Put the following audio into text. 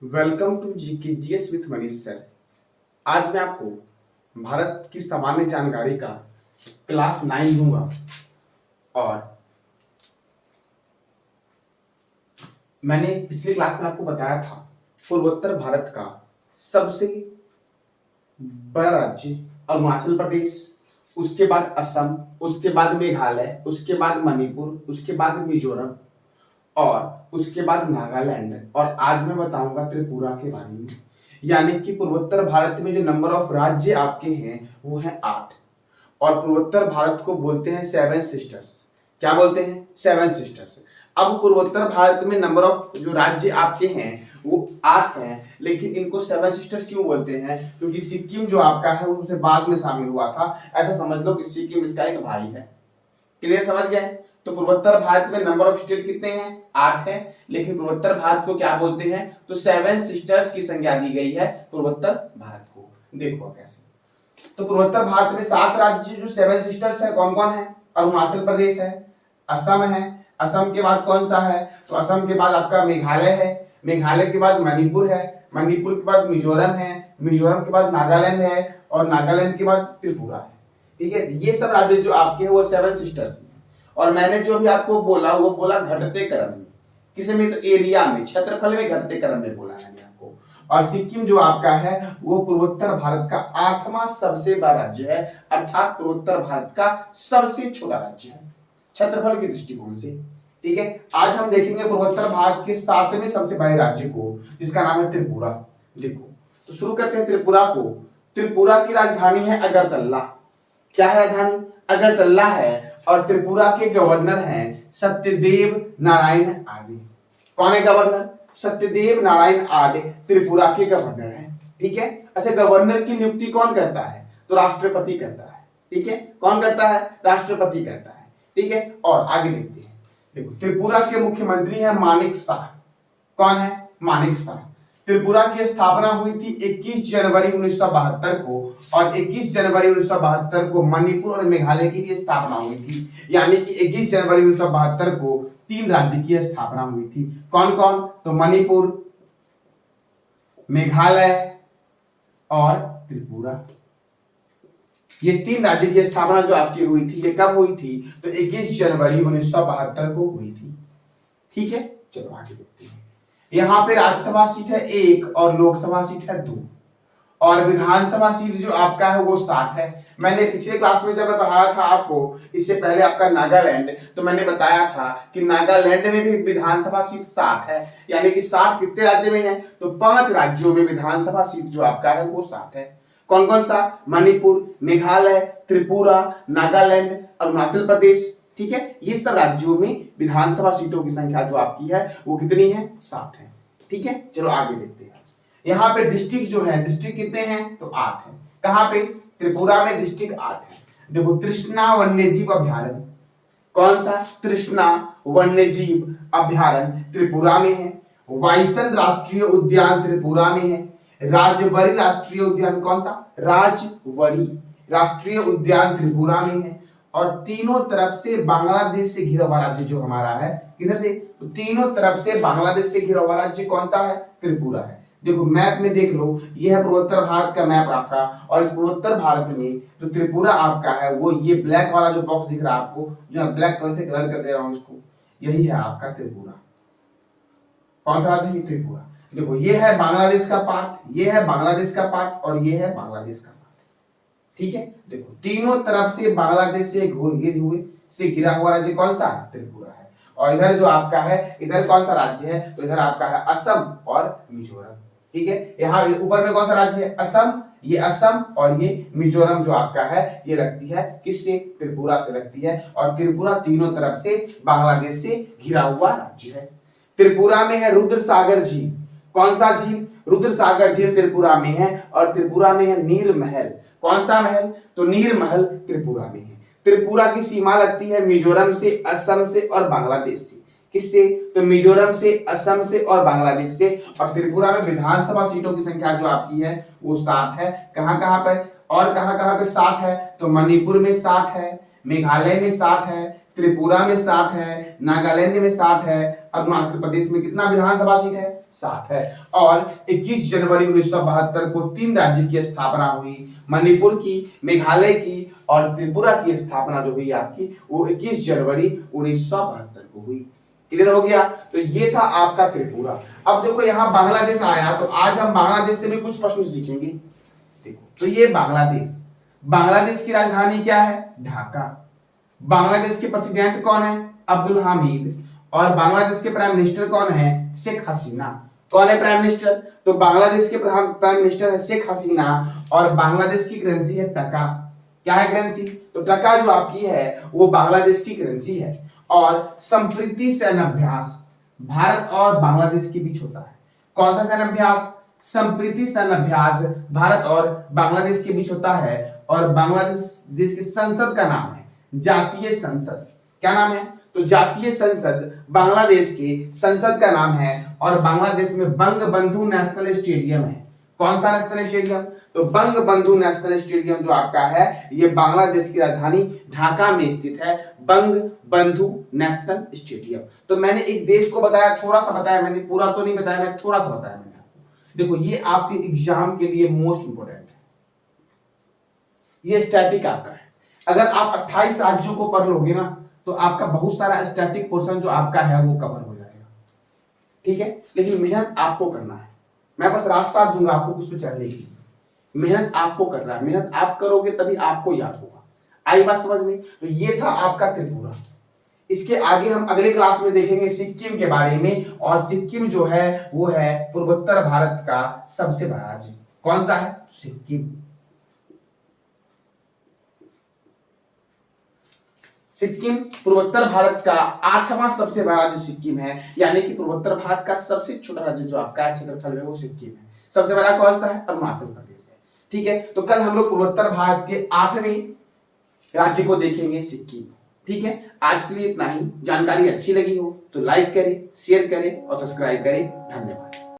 Welcome to GK GS with Manish sir. आज मैं आपको भारत की सामान्य जानकारी का क्लास 9 दूंगा और मैंने पिछली क्लास में आपको बताया था पूर्वोत्तर भारत का सबसे बड़ा राज्य अरुणाचल प्रदेश, उसके बाद असम, उसके बाद मेघालय, उसके बाद मणिपुर, उसके बाद मिजोरम और उसके बाद नागालैंड और आज मैं बताऊंगा त्रिपुरा के बारे में। यानी कि पूर्वोत्तर भारत में जो नंबर ऑफ राज्य आपके हैं वो है 8 और पूर्वोत्तर भारत को बोलते हैं 7 सिस्टर्स। क्या बोलते हैं? 7 सिस्टर्स। अब पूर्वोत्तर भारत में नंबर ऑफ जो राज्य आपके हैं वो 8 हैं, लेकिन इनको 7 सिस्टर्स क्यों बोलते हैं? क्योंकि सिक्किम जो आपका है वो उससे बाद में शामिल हुआ था। ऐसा समझ लो कि सिक्किम इसका एक भाई है। क्लियर? समझ गए? तो पूर्वोत्तर भारत में नंबर ऑफ स्टेट कितने हैं? 8 है, लेकिन पूर्वोत्तर भारत को क्या बोलते हैं? तो 7 सिस्टर्स की संज्ञा दी गई है पूर्वोत्तर भारत को। देखो कैसे। तो पूर्वोत्तर भारत में 7 राज्य जो 7 सिस्टर्स है कौन कौन है? अरुणाचल प्रदेश है, असम है, असम के बाद कौन सा है? तो असम के बाद आपका मेघालय है, मेघालय के बाद मणिपुर है, मणिपुर के बाद मिजोरम है, मिजोरम के बाद नागालैंड है और नागालैंड के बाद त्रिपुरा है। ठीक है, ये सब राज्य जो आपके हैं वो 7 सिस्टर्स में। और मैंने जो भी आपको बोला वो बोला घटते क्रम में। किसी में? तो एरिया में, क्षेत्रफल में घटते क्रम में बोला मैंने आपको। और सिक्किम जो आपका है वो पूर्वोत्तर भारत का 8वां सबसे बड़ा राज्य है, अर्थात पूर्वोत्तर भारत का सबसे छोटा राज्य है क्षेत्रफल के दृष्टिकोण से। ठीक है, आज हम देखेंगे पूर्वोत्तर भारत के 7वें सबसे बड़े राज्य को, जिसका नाम है त्रिपुरा। देखो, तो शुरू करते हैं त्रिपुरा को। त्रिपुरा की राजधानी है अगरतला। क्या है राजधानी? अगरतला है। और त्रिपुरा के गवर्नर हैं सत्यदेव नारायण आर्य। कौन है गवर्नर? सत्यदेव नारायण आर्य त्रिपुरा के गवर्नर हैं। ठीक है। अच्छा, गवर्नर की नियुक्ति कौन करता है? तो राष्ट्रपति करता है। ठीक है, कौन करता है? राष्ट्रपति करता है। ठीक है, और आगे देखते हैं। देखो, त्रिपुरा के मुख्यमंत्री हैं मानिक शाह। कौन है? मानिक शाह। त्रिपुरा की स्थापना हुई थी 21 जनवरी 1972 को और 21 जनवरी 1972 को मणिपुर और मेघालय की भी स्थापना हुई थी। यानी कि 21 जनवरी 1972 को 3 राज्य की स्थापना हुई थी। कौन कौन? तो मणिपुर, मेघालय और त्रिपुरा। ये 3 राज्य की स्थापना जो आपकी हुई थी ये कब हुई थी? तो 21 जनवरी 1972 को हुई थी। ठीक है, चलो आगे देखते हैं। यहाँ पे राज्यसभा सीट है 1 और लोकसभा सीट है 2 और विधानसभा सीट जो आपका है वो 7 है। मैंने पिछले क्लास में जब मैं पढ़ाया था आपको, इससे पहले आपका नागालैंड, तो मैंने बताया था कि नागालैंड में भी विधानसभा सीट 7 है। यानी कि 7 कितने राज्य में है? तो 5 राज्यों में विधानसभा सीट जो आपका है वो 7 है। कौन कौन सा? मणिपुर, मेघालय, त्रिपुरा, नागालैंड, अरुणाचल प्रदेश। ठीक है, ये सब राज्यों में विधानसभा सीटों की संख्या जो आपकी है वो कितनी है? 7 है। ठीक है, चलो आगे देखते हैं। यहाँ पे डिस्ट्रिक्ट जो है, डिस्ट्रिक्ट कितने हैं? तो 8 है। कहां पे? त्रिपुरा में डिस्ट्रिक्ट 8 है। देखो, तृष्णा वन्यजीव अभ्यारण्य। कौन सा? तृष्णा वन्यजीव अभ्यारण्य त्रिपुरा में है। वाइसन राष्ट्रीय उद्यान त्रिपुरा में है। राजबरी राष्ट्रीय उद्यान, कौन सा? राजबरी राष्ट्रीय उद्यान त्रिपुरा में है। और तीनों तरफ से बांग्लादेश से घिरा हुआ राज्य जो हमारा है, किधर से? तो तीनों तरफ से बांग्लादेश से घिरा हुआ राज्य कौन सा है? त्रिपुरा है। देखो मैप में देख लो, ये है पूर्वोत्तर भारत का मैप आपका। और इस पूर्वोत्तर भारत में जो त्रिपुरा आपका है वो ये ब्लैक वाला जो बॉक्स दिख रहा है आपको, जो मैं ब्लैक कलर से कलर कर दे रहा हूं इसको, यही है आपका त्रिपुरा। कौन सा राज्य है? त्रिपुरा। देखो, ये है बांग्लादेश का पार्ट, ये है बांग्लादेश का पार्ट और ये है बांग्लादेश का पार्ट। ठीक है, देखो तीनों तरफ से बांग्लादेश से घिरा हुआ राज्य कौन सा? त्रिपुरा है। और इधर जो आपका है, इधर कौन सा राज्य है? तो इधर आपका है असम और मिजोरम। ठीक है, यहाँ ऊपर में कौन सा राज्य है? असम। ये असम और ये मिजोरम जो आपका है ये लगती है किससे? त्रिपुरा से लगती है। और त्रिपुरा तीनों तरफ से बांग्लादेश से घिरा हुआ राज्य है। त्रिपुरा में है रुद्र सागर झील। कौन सा झील? रुद्र सागर झील त्रिपुरा में है। और त्रिपुरा में है नीर महल। कौन सा महल? तो नीर महल त्रिपुरा में है। त्रिपुरा की सीमा लगती है मिजोरम से, असम से और बांग्लादेश से। किससे? तो मिजोरम से, असम से और बांग्लादेश से। और त्रिपुरा में विधानसभा सीटों की संख्या जो आपकी है वो 7 है। कहां कहां पर? और कहां कहां पे 7 है? तो मणिपुर में 7 है, मेघालय में 7 है, त्रिपुरा में 7 है, नागालैंड में 7 है, अरुणाचल प्रदेश में कितना विधानसभा सीट है? 7 है। और 21 जनवरी 1972 को 3 राज्य की स्थापना हुई, मणिपुर की, मेघालय की और त्रिपुरा की स्थापना जो हुई आपकी वो 21 जनवरी 1972 को हुई। क्लियर हो गया? तो ये था आपका त्रिपुरा। अब देखो यहाँ बांग्लादेश आया, तो आज हम बांग्लादेश से भी कुछ प्रश्न सीखेंगे। देखो तो ये बांग्लादेश की राजधानी क्या है? ढाका। बांग्लादेश के प्रेसिडेंट कौन है? अब्दुल हामिद। और बांग्लादेश के प्राइम मिनिस्टर कौन है? शेख हसीना। कौन है प्राइम मिनिस्टर? तो बांग्लादेश के प्राइम मिनिस्टर है शेख हसीना। और बांग्लादेश की करेंसी है टका। क्या है करेंसी? तो टका जो आपकी है वो बांग्लादेश की करेंसी है। और संप्रीति सैन्य अभ्यास भारत और बांग्लादेश के बीच होता है। कौन सा सैन्य अभ्यास? संप्रीति सैन्य अभ्यास भारत और बांग्लादेश के बीच होता है। और बांग्लादेश देश की संसद का नाम है जातीय संसद। क्या नाम है? तो जातीय संसद बांग्लादेश के संसद का नाम है। और बांग्लादेश में बंगबंधु नेशनल स्टेडियम है। कौन सा नेशनल स्टेडियम? तो बंगबंधु नेशनल स्टेडियम जो आपका है ये बांग्लादेश की राजधानी ढाका में स्थित है, बंगबंधु नेशनल स्टेडियम। तो मैंने एक देश को बताया, थोड़ा सा बताया मैंने, पूरा तो नहीं बताया, मैं थोड़ा सा बताया मैंने आपको। देखो ये आपके एग्जाम के लिए मोस्ट इंपोर्टेंट है, ये स्टैटिक आपका है। अगर आप 28 राज्यों को पढ़ लोगे ना तो आपका बहुत सारा स्टैटिक पोर्शन जो आपका है वो कवर हो जाएगा। ठीक है, लेकिन मेहनत आपको करना है। मैं बस रास्ता दूंगा आपको कुछ पे चलने की, मेहनत आपको करना है। मेहनत आप करोगे तभी आपको याद होगा। आई बात समझ में? तो ये था आपका त्रिपुरा। इसके आगे हम अगले क्लास में देखेंगे सिक्किम के बारे में। और सिक्किम जो है वो है पूर्वोत्तर भारत का सबसे बड़ा राज्य। कौन सा है? सिक्किम। सिक्किम पूर्वोत्तर भारत का 8वां सबसे बड़ा राज्य सिक्किम है। यानी कि पूर्वोत्तर भारत का सबसे छोटा राज्य जो आपका है क्षेत्रफल में वो सिक्किम है। सबसे बड़ा कौन सा है? अरुणाचल प्रदेश है। ठीक है, तो कल हम लोग पूर्वोत्तर भारत के 8वें राज्य को देखेंगे, सिक्किम। ठीक है, आज के लिए इतना ही। जानकारी अच्छी लगी हो तो लाइक करें, शेयर करें और सब्सक्राइब करें। धन्यवाद।